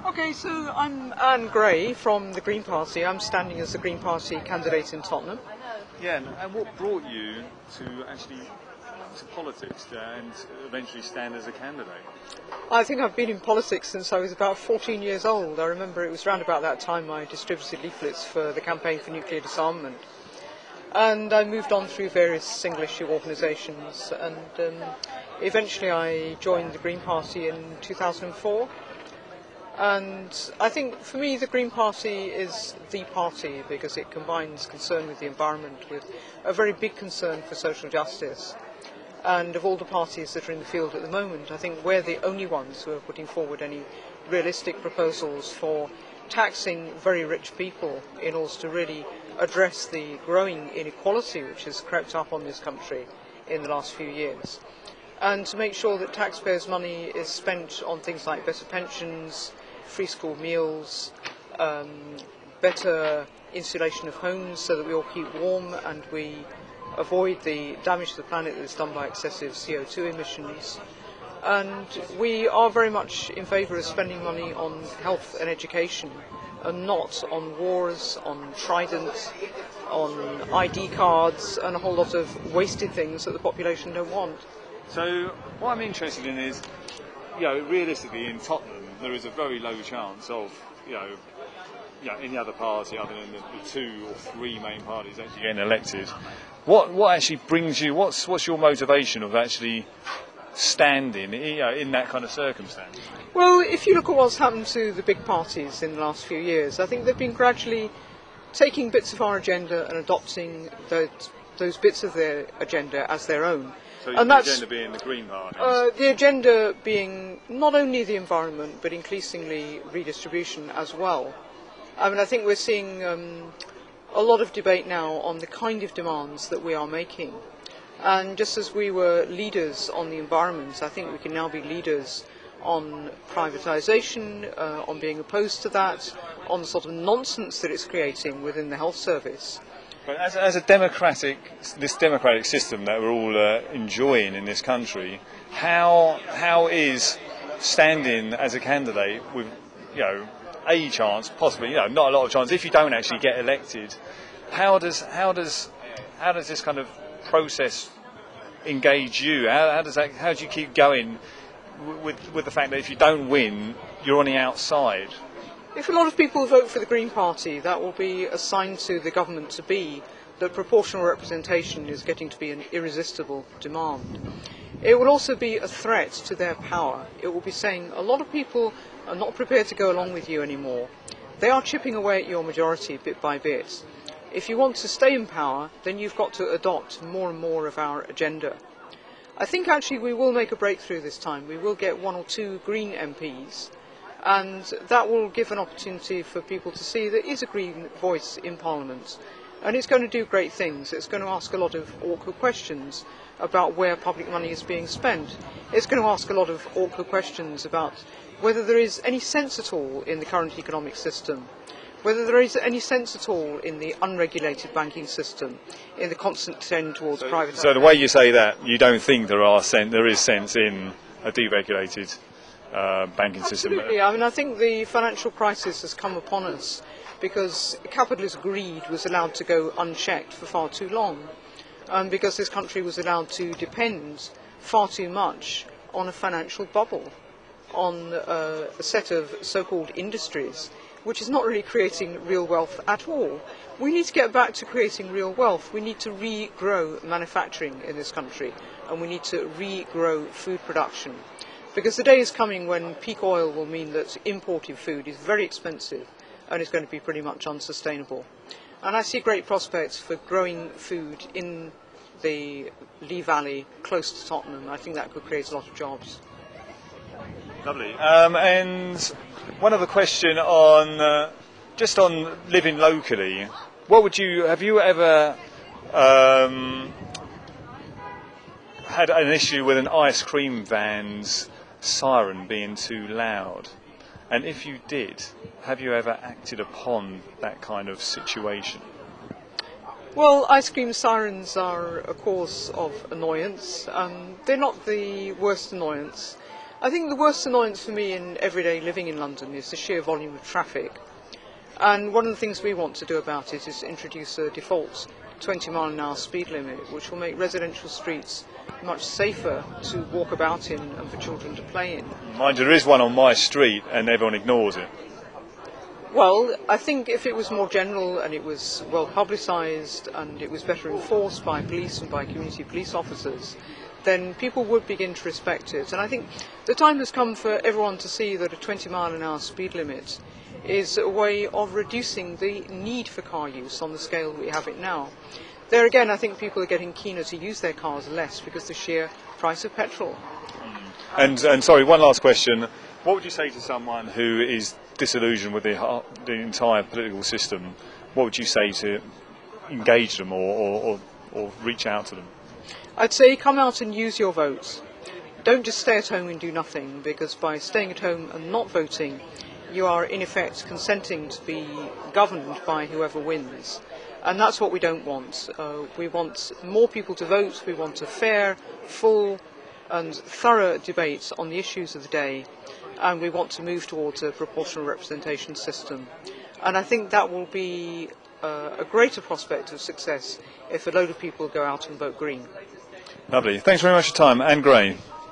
Okay, so I'm Anne Gray from the Green Party. I'm standing as the Green Party candidate in Tottenham. Yeah, and what brought you to actually to politics and eventually stand as a candidate? I think I've been in politics since I was about 14 years old. I remember it was around about that time I distributed leaflets for the campaign for nuclear disarmament. And I moved on through various single-issue organisations, and eventually I joined the Green Party in 2004. And I think for me the Green Party is the party because it combines concern with the environment with a very big concern for social justice. And of all the parties that are in the field at the moment, I think we're the only ones who are putting forward any realistic proposals for taxing very rich people in order to really address the growing inequality which has crept up on this country in the last few years. And to make sure that taxpayers' money is spent on things like better pensions, free school meals, better insulation of homes so that we all keep warm and we avoid the damage to the planet that is done by excessive CO2 emissions. And we are very much in favour of spending money on health and education and not on wars, on Trident, on ID cards and a whole lot of wasted things that the population don't want. So what I'm interested in is, realistically in Tottenham there is a very low chance of, any other party other than the two or three main parties actually getting elected. What actually brings you? What's your motivation of actually standing, in that kind of circumstance? Well, if you look at what's happened to the big parties in the last few years, I think they've been gradually taking bits of our agenda and adopting those bits of their agenda as their own. So and the that's, agenda being the Green Party? The agenda being not only the environment, but increasingly redistribution as well. I mean, I think we're seeing a lot of debate now on the kind of demands that we are making. And just as we were leaders on the environment, I think we can now be leaders on privatisation, on being opposed to that, on the sort of nonsense that it's creating within the health service. But as a democratic system that we're all enjoying in this country, how is standing as a candidate with, a chance, possibly, not a lot of chance, if you don't actually get elected, how does this kind of process engage you? How do you keep going with the fact that if you don't win, you're on the outside? If a lot of people vote for the Green Party, that will be a sign to the government to be that proportional representation is getting to be an irresistible demand. It will also be a threat to their power. It will be saying a lot of people are not prepared to go along with you anymore. They are chipping away at your majority bit by bit. If you want to stay in power, then you've got to adopt more and more of our agenda. I think actually we will make a breakthrough this time. We will get one or two Green MPs, and that will give an opportunity for people to see there is a Green voice in Parliament. And it's going to do great things. It's going to ask a lot of awkward questions about where public money is being spent. It's going to ask a lot of awkward questions about whether there is any sense at all in the current economic system, whether there is any sense at all in the unregulated banking system, in the constant trend towards privatisation. So the way you say that, you don't think there is sense in a deregulated banking system? Absolutely. I mean, I think the financial crisis has come upon us because capitalist greed was allowed to go unchecked for far too long, because this country was allowed to depend far too much on a financial bubble, on a set of so-called industries, which is not really creating real wealth at all. We need to get back to creating real wealth. We need to regrow manufacturing in this country, and we need to regrow food production. Because the day is coming when peak oil will mean that imported food is very expensive and is going to be pretty much unsustainable. And I see great prospects for growing food in the Lee Valley, close to Tottenham. I think that could create a lot of jobs. Lovely. And one other question on just on living locally. Have you ever had an issue with an ice cream van's siren being too loud? And if you did, have you ever acted upon that kind of situation? Well, ice cream sirens are a cause of annoyance. They're not the worst annoyance. I think the worst annoyance for me in everyday living in London is the sheer volume of traffic. And one of the things we want to do about it is introduce a default 20-mile-an-hour speed limit, which will make residential streets much safer to walk about in and for children to play in. Mind you, there is one on my street and everyone ignores it. Well, I think if it was more general and it was well publicised and it was better enforced by police and by community police officers, then people would begin to respect it. And I think the time has come for everyone to see that a 20-mile-an-hour speed limit is a way of reducing the need for car use on the scale we have it now. There again, I think people are getting keener to use their cars less because of the sheer price of petrol. And sorry, one last question. What would you say to someone who is disillusioned with the entire political system? What would you say to engage them or reach out to them? I'd say come out and use your votes. Don't just stay at home and do nothing, because by staying at home and not voting, you are in effect consenting to be governed by whoever wins. And that's what we don't want. We want more people to vote. We want a fair, full and thorough debate on the issues of the day. And we want to move towards a proportional representation system. And I think that will be a greater prospect of success if a load of people go out and vote Green. Lovely. Thanks very much for your time. Anne Gray.